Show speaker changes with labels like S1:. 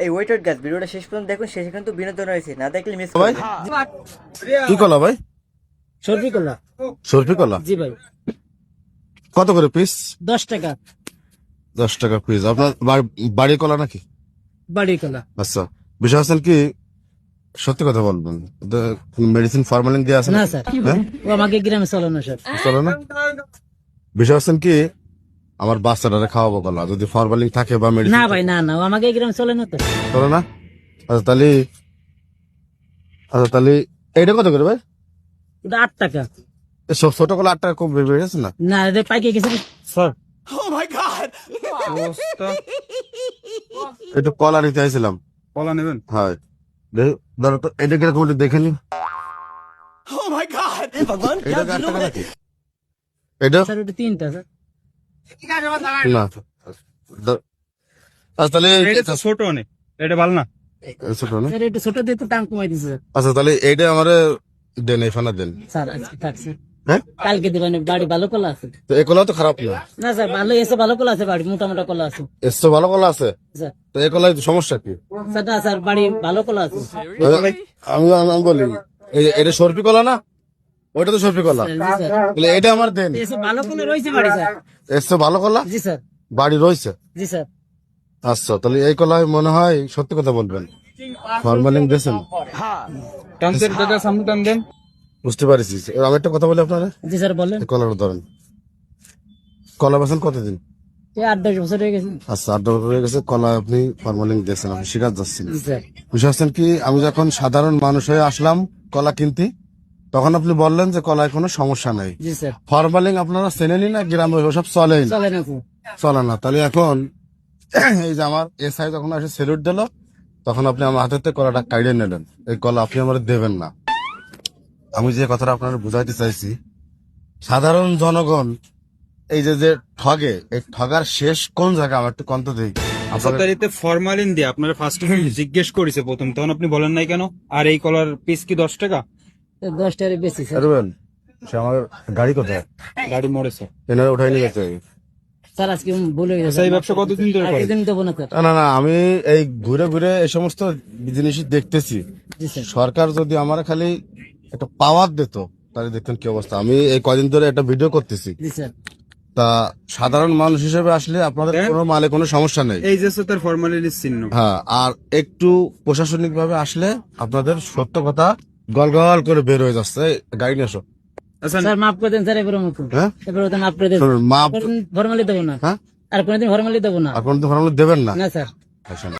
S1: এই ওয়েটার গাছ ভিডিওটা শেষ পর্যন্ত দেখুন, শেষে কিন্তু বিনোদন রয়েছে, না দেখলে মিস
S2: ভাই
S1: করবেন।
S2: কি কলা ভাই?
S3: সর্বি কলা।
S2: সরফি কলা
S3: জি ভাই,
S2: কত করে পিস?
S3: 10 টাকা
S2: 10 টাকা পিস। আপনার বাড়ির কলা নাকি?
S3: বাড়ি কলা।
S2: আচ্ছা, বিষয় আছেন কি, সত্যি কথা বলবেন, মেডিসিন ফরমালিন দিয়ে আছে
S3: না
S2: না?
S3: স্যার,
S2: হ্যাঁ,
S3: ও আমাকে গ্রামে চলানো স্যার।
S2: চলে না। বিষয় আছেন কি, আমার বাচ্চাটারে খাওয়াবো কলা, যদি ফরমালিন থাকে বা
S3: না
S2: মেডিসিন
S3: ভাই, না না, ও আমাকে গ্রামে চলে না তো।
S2: চলে না। আচ্ছা তাহলে এইটা কত করে ভাই?
S3: ওটা 8 টাকা।
S2: সব ছোট কলা 8 টাকা কম বেড়ে গেছে না?
S3: না রে, পাইকে গেছে স্যার।
S2: একটু কলা নিতে চাইছিলাম।
S4: কলা নেবেন?
S2: হ্যাঁ, ধরো তো এটা কিরকম একটু দেখে নি। এটা 8 টাকা নাকি? এটা
S3: স্যার ওটা 3টা স্যার।
S2: না। আচ্ছা তাহলে
S4: এটা তো ছোট অনেক, এটা ভালো না।
S2: ছোট না।
S3: স্যার একটু ছোট দিয়ে তো দাম কমাই দিছে
S2: আচ্ছা তাহলে এইটা আমারে দেন, এই ফানা দেন।
S3: স্যার। আজকে থাকছে,
S2: হ্যাঁ,
S3: কালকে দিবেন। বাড়ি ভালো কলা আছে।
S2: তো এই কলা তো খারাপ না।
S3: না স্যার, ভালো এসে ভালো কলা আছে, বাড়ি মোটা মোটা কলা আছে
S2: এর তো ভালো কলা আছে।
S3: স্যার।
S2: তো এই কলায় সমস্যা কি?
S3: স্যার না স্যার, বাড়ি ভালো কলা আছে।
S2: আমি বলি, এটা সরপি কলা না? ওইটা তো সরপি কলা।
S3: জি স্যার,
S2: তাহলে এটা আমার দেন।
S3: এসে ভালো কলা রয়েছে বাড়ি স্যার।
S2: এর তো ভালো কলা
S3: জি স্যার।
S2: বাড়ি রয়েছে।
S3: জি স্যার।
S2: আচ্ছা তাহলে এই কলায় মনে হয় সত্যি কথা বলবেন, ফরমালিন দিয়েছেন।
S4: টানসের দাদা সামনে টান দেন।
S2: বুঝতে পারছি। আমি একটা কথা বলি আপনারা,
S3: জি স্যার বলেন।
S2: এই কলাটা ধরেন। কলা বেছেন কতদিন?
S3: এই 8-10 বছর হয়ে গেছে।
S2: আচ্ছা 8 বছর হয়ে গেছে, কলা আপনি ফরমালিন দিয়েছেন, আপনি শিকার যাচ্ছেন।
S3: জি স্যার।
S2: বুঝতে পারছেন কি, আমি যখন সাধারণ মানুষ হয়ে আসলাম কলা কিনতে, তখন আপনি বললেন যে কলায় কোনো সমস্যা নাই।
S3: জি স্যার।
S2: ফরমালিন আপনারা চেনেনি না, গ্রামে ওসব চলেই না,
S3: চলে না স্যার।
S2: চলে না। তাহলে এখন এই যে আমার এসআই যখন এসে সেলুট দিল, তখন আপনি আমার হাতের থেকে কলাটা কাইড়ে নিলেন। এই কলা আপনি আমার দেবেন না। আমি যে কথাটা আপনার বুঝাইতে চাইছি, সাধারণ জনগণ এই যে যে ঠগে, এই ঠগার শেষ কোন জায়গা আমার একটু কন্ত দিই।
S4: আচ্ছা তার এতে ফরমালিন দিয়ে আপনারা ফার্স্ট জিজ্ঞেস করেছে প্রথম, তখন আপনি বলেন নাই কেন? আর এই কলার পিস কি 10 টাকা?
S3: 10 টাকা বেশি স্যার।
S2: সে আমার গাড়ি কোথায়,
S4: গাড়ি মরেছে।
S2: এনারা উঠাই নিয়ে গেছে।
S3: স্যার আজকে ভুল হয়ে
S4: আচ্ছা
S3: গেছে।
S4: এই ব্যবসা কতদিন ধরে করেন?
S3: একদিন দেবো না স্যার।
S2: না না, আমি এই ঘুরে ঘুরে এই সমস্ত জিনিস দেখতেছি।
S3: জি স্যার।
S2: সরকার যদি আমার খালি একটা পাওয়ার দিত, তাহলে দেখতেন কি অবস্থা। আমি এই কদিন ধরে একটা ভিডিও করতেছি,
S3: জি স্যার।
S2: তা সাধারণ মানুষ হিসেবে আসলে আপনাদের কোনো মালে কোনো সমস্যা নেই।
S4: এই যে তার ফরমালিনের চিহ্ন।
S2: হ্যাঁ, আর একটু প্রশাসনিক ভাবে আসলে আপনাদের সত্য কথা গল গল করে বের হয়ে যাচ্ছে। এই, গাড়ি নিয়ে এসো।
S4: আচ্ছা
S3: স্যার মাফ করে দেন স্যার, এবারের মতো।
S2: হ্যাঁ,
S3: এবারে তো মাফ করে দেন।
S2: শুনুন, মাপ
S3: ফরমালি দেবো না।
S2: হ্যাঁ,
S3: আর কোনোদিন ফরমালি দেবো না।
S2: আর কোনদিন ফরমালিন দেবেন না।
S3: না স্যার।
S2: আচ্ছা।